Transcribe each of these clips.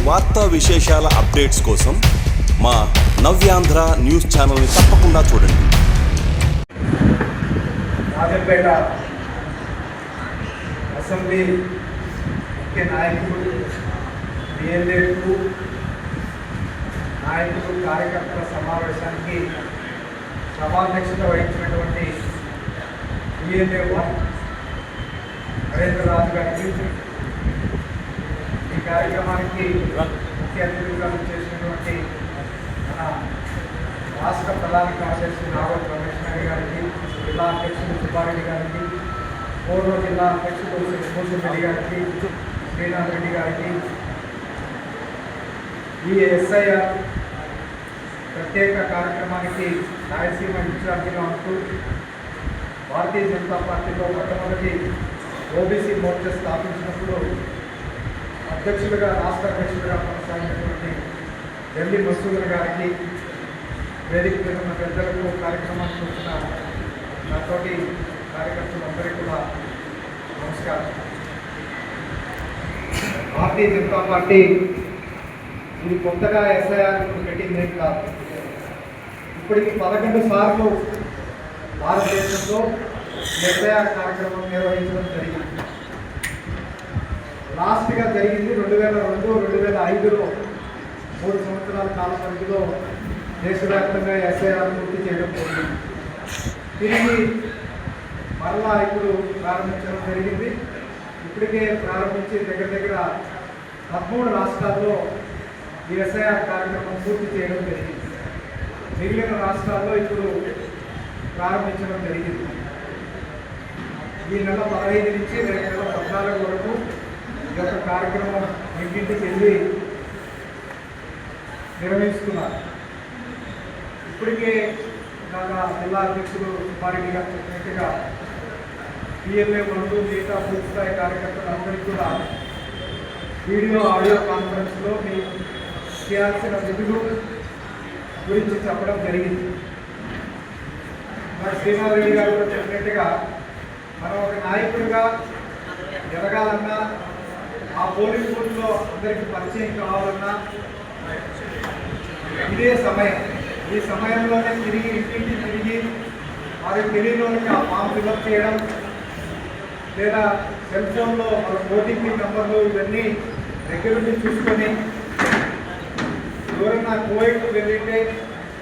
వార్తా విశేషాల అప్డేట్స్ కోసం మా నవ్యాంధ్ర న్యూస్ ఛానల్ని తప్పకుండా చూడండి. రాజంపేట అసెంబ్లీ ముఖ్య నాయకులు, డిఎల్ఏలు నాయకులు, కార్యకర్తల సమావేశానికి సభాధ్యక్షత వహించినటువంటి డిఎల్ఏ నరేంద్రరాజు గారికి, ఈ కార్యక్రమానికి ముఖ్య అతిథులుగా చేసినటువంటి మన రాష్ట్ర ప్రధాన కార్యదర్శి రావత్ రమేష్ గారికి, జిల్లా అధ్యక్షుడు సుబ్బారెడ్డి గారికి, పూర్వ జిల్లా అధ్యక్షుడు శ్రీమూర్తి రెడ్డి గారికి, శ్రీనాథ్ రెడ్డి గారికి, ఈ ఎస్ఐఆర్ ప్రత్యేక కార్యక్రమానికి రాయలసీమ ఇన్ఛార్జిగా ఉంటూ భారతీయ జనతా పార్టీలో మొట్టమొదటి ఓబీసీ మోర్చా స్థాపించినప్పుడు అధ్యక్షులుగా, రాష్ట్ర అధ్యక్షులుగా కొనసాగినటువంటి ఢిల్లీ మసూదర్ గారికి, వేదిక మీద ఉన్న పెద్దలకు, కార్యక్రమానికి వచ్చిన నాతోటి కార్యకర్తలందరికీ కూడా నమస్కారం. భారతీయ జనతా పార్టీ ఇది కొత్తగా ఎస్ఐఆర్ పెట్టింది ఏం కాదు. ఇప్పటికి 11 సార్లు భారతదేశంలో ఎస్ఐఆర్ కార్యక్రమం నిర్వహించడం జరిగింది. లాస్ట్గా జరిగింది 2002, 2005లో 3 సంవత్సరాల కాల పరిధిలో దేశవ్యాప్తంగా ఎస్ఐఆర్ పూర్తి చేయడం జరిగింది. తిరిగి మరలా ఇప్పుడు ప్రారంభించడం జరిగింది. ఇప్పటికే ప్రారంభించి దగ్గర 13 రాష్ట్రాల్లో ఈ ఎస్ఐఆర్ కార్యక్రమం పూర్తి చేయడం జరిగింది. మిగిలిన రాష్ట్రాల్లో ఇప్పుడు ప్రారంభించడం జరిగింది. ఈ నెల 15 నుంచి రేపు నెల 14 వరకు ఈ యొక్క కార్యక్రమం ఇంటింటికి వెళ్ళి నిర్వహిస్తున్నారు. ఇప్పటికే జిల్లా అధ్యక్షుడు సుబ్బారెడ్డి గారు చెప్పినట్టుగా పిఎల్ఏ వంటూ మిగతా పూర్తి స్థాయి కార్యకర్తలందరికీ కూడా వీడియో, ఆడియో కాన్ఫరెన్స్లో మీరు చేయాల్సిన విధులు గురించి చెప్పడం జరిగింది. మరి శ్రీనాథ్ రెడ్డి గారు కూడా చెప్పినట్టుగా మనం ఒక నాయకుడిగా ఎదగాలన్నా, ఆ పోలింగ్ బూత్లో అందరికీ పరిచయం కావాలన్నా ఇదే సమయం. ఈ సమయంలోనే తిరిగి ఇంటింటి తిరిగి వారికి తెలియని ఆ ఫామ్ ఫిల్అప్ చేయడం, లేదా సెల్ ఫోన్లో మన ఓటీపీ నెంబర్లు ఇవన్నీ దగ్గరుండి చూసుకొని, ఎవరైనా కోవిడ్ వెళ్ళింటే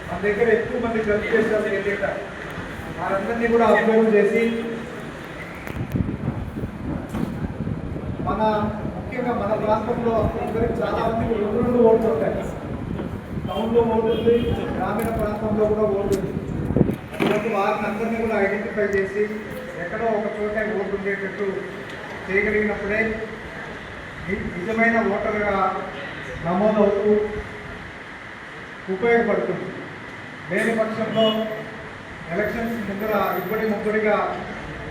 మన దగ్గర ఎక్కువ మంది జబ్బు చేసేవాళ్ళు వెళ్ళేట వారందరినీ కూడా అబ్జర్వ్ చేసి ముఖ్యంగా మన ప్రాంతంలో అందరికి చాలా మందికి 2 ఓట్లు ఉంటాయి. టౌన్లో ఓటు ఉంది, గ్రామీణ ప్రాంతంలో కూడా ఓటు ఉంది. కాబట్టి వారిని అందరినీ కూడా ఐడెంటిఫై చేసి ఎక్కడో ఒక చోట ఓటు ఉండేటట్టు చేయగలిగినప్పుడే నిజమైన ఓటర్గా నమోదవుతూ ఉపయోగపడుతుంది. లేని పక్షంలో ఎలక్షన్స్ ముందర ముగ్గురిగా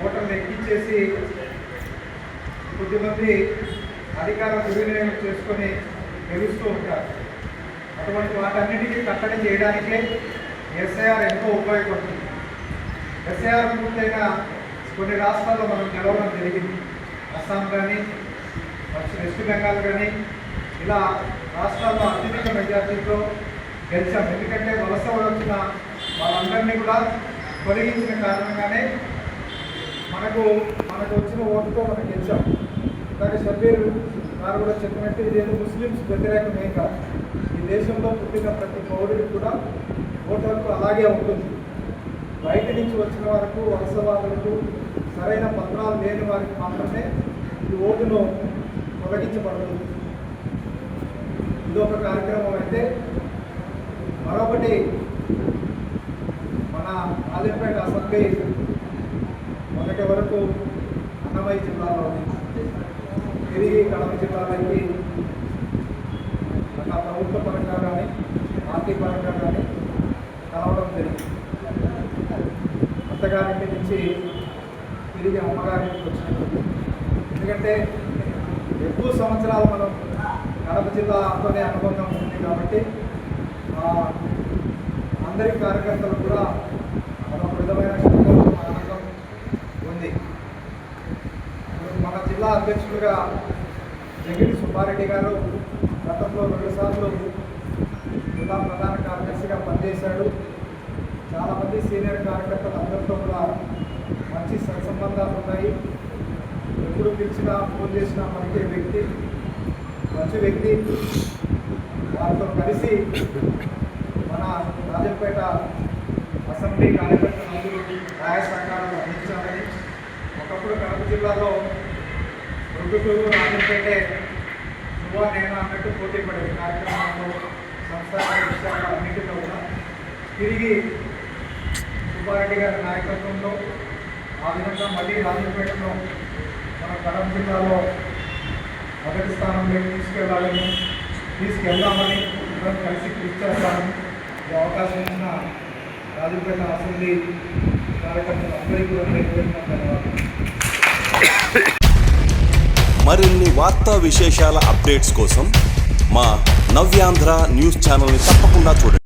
ఓటర్లు ఎక్కించేసి కొద్దిమంది అధికార దుర్వినియోగం చేసుకొని గెలుస్తూ ఉంటారు. అటువంటి వాటన్నిటికీ కట్టడి చేయడానికే ఎస్ఐఆర్ ఎంతో ఉపయోగపడుతుంది. ఎస్ఐఆర్ పూర్తయిన కొన్ని రాష్ట్రాల్లో మనం గెలవడం జరిగింది. అస్సాం కానీ, వెస్ట్ బెంగాల్ కానీ, ఇలా రాష్ట్రాల్లో అత్యధిక మెజార్టీతో గెలిచాం. ఎందుకంటే వలస వచ్చిన వాళ్ళందరినీ కూడా తొలగించిన కారణంగానే మనకు వచ్చిన ఓటుతో మనం గెలిచాం. కానీ షబ్బీర్ గారు కూడా చెప్పినట్టు ఇదేదో ముస్లిమ్స్ వ్యతిరేకమే కాదు. ఈ దేశంలో పుట్టిన ప్రతి పౌరుడికి కూడా ఓటు హక్కు అలాగే ఉంటుంది. బయట నుంచి వచ్చిన వరకు వలసవాదులకు సరైన పత్రాలు లేని వారికి మాత్రమే ఈ ఓటును తొలగించబడుతుంది. ఇదొక కార్యక్రమం అయితే, మరొకటి మన రాజంపేట అసెంబ్లీ మొదటి వరకు అన్నమయ్య జిల్లాలోని, తిరిగి కడప జిల్లాలోకి మన ప్రభుత్వ పరంగా కానీ, పార్టీ పరంగా కానీ కలవడం జరిగింది. అత్తగారింటి నుంచి తిరిగి అమ్మగారింటికి వచ్చినప్పుడు, ఎందుకంటే ఎక్కువ సంవత్సరాలు మనం కడప జిల్లాతోనే అనుబంధం ఉంది కాబట్టి అందరి కార్యకర్తలు కూడా ఒక విధమైన ఆనందం ఉంది. మన జిల్లా అధ్యక్షులుగా జగిడి సుబ్బారెడ్డి గారు గత గతంలో 2 సార్లు జిల్లా ప్రధాన కార్యదర్శిగా పనిచేశాడు. చాలామంది సీనియర్ కార్యకర్తలు అందరితో కూడా మంచి సత్సంబంధాలు ఉన్నాయి. ఎప్పుడు పిలిచినా ఫోన్ చేసినా పలికే వ్యక్తి, మంచి వ్యక్తి. వారితో కలిసి మన రాజంపేట అసెంబ్లీ కార్యకర్తలందరూ సహాయ సహకారాలు అందించాలని, ఒకప్పుడు కడప జిల్లాలో రుద్దుటూరు రాజంపేటే నువ్వా నేనా అన్నట్టు పోటీ పడేది కార్యక్రమాల్లో, సంస్థాగత విషయాలు అన్నింటిలో కూడా. తిరిగి సుబ్బారెడ్డి గారి నాయకత్వంలో ఆ విధంగా మళ్ళీ రాజంపేటలో మన కడప జిల్లాలో మొదటి స్థానంలోకి తీసుకెళ్దామని అందరం కలిసి కృషి చేస్తామని ఈ అవకాశం ఇచ్చిన రాజంపేట అసెంబ్లీ కార్యకర్తలందరికీ కూడా ధన్యవాదాలు. మరిన్ని వార్తా విశేషాల అప్డేట్స్ కోసం మా నవ్యాంధ్ర న్యూస్ ఛానల్ని తప్పకుండా చూడండి.